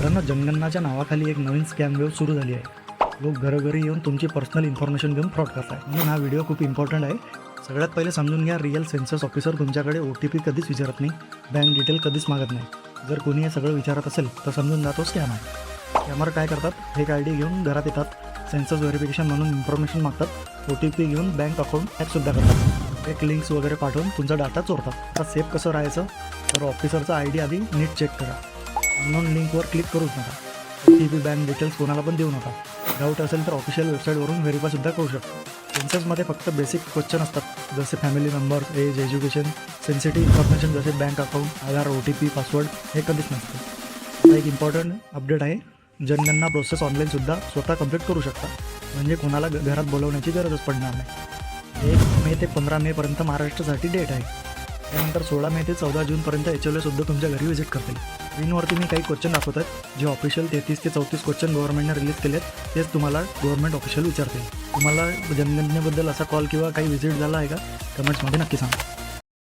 मित्रांनो, जनगणनाच्या नावाखाली एक नवीन स्कॅम वेव सुरू झाली आहे. लोक घरोघरी येऊन तुमची पर्सनल इन्फॉर्मेशन घेऊन फ्रॉड करताय. म्हणून हा व्हिडिओ खूप इम्पॉर्टंट आहे. सगळ्यात पहिले समजून घ्या, रिअल सेन्सस ऑफिसर तुमच्याकडे OTP कधीच विचारत नाही, बँक डिटेल कधीच मागत नाही. जर कोणी हे सगळं विचारत असेल तर समजून जातो स्कॅम आहे. स्कॅमर काय करतात, फेक ID घेऊन घरात येतात, सेन्सस व्हेरिफिकेशन म्हणून इन्फॉर्मेशन मागतात, OTP घेऊन बँक अकाउंट हॅकसुद्धा करतात, फेक लिंक्स वगैरे पाठवून तुमचा डाटा चोरतात. आता सेफ कसं राहायचं, तर ऑफिसरचा ID आधी नीट चेक करा. अननोन लिंकवर क्लिक करूच नका. OTP बँक डिटेल्स कोणाला पण देऊ नका. डाऊट असेल तर ऑफिशियल वेबसाईटवरून व्हेरीफायसुद्धा करू शकतो. सेन्ससमध्ये फक्त बेसिक क्वेश्चन असतात, जसे family number, age, education. Sensitive information जसे bank account, Aadhaar, OTP, password हे कधीच नसतं. एक इम्पॉर्टंट अपडेट आहे, जनगणना प्रोसेस ऑनलाईनसुद्धा स्वतः कंप्लीट करू शकता. म्हणजे कोणाला घरात बोलवण्याची गरजच पडणार नाही. 1 मे ते 15 मेपर्यंत महाराष्ट्रासाठी डेट आहे. त्यानंतर 16 मे ते 14 जूनपर्यंत HLSसुद्धा तुमच्या घरी व्हिजिट करतील. स्क्रीनवरती मी काही क्वेश्चन दाखवत आहेत, जे ऑफिशियल 33 ते 34 क्वेश्चन गव्हर्नमेंटने रिलीज केले आहेत. तेच तुम्हाला गव्हर्नमेंट ऑफिशियल विचारतील. तुम्हाला जनगणनेबद्दल असा कॉल किंवा काही व्हिजिट झाला आहे का, कमेंट्समध्ये नक्की सांगा.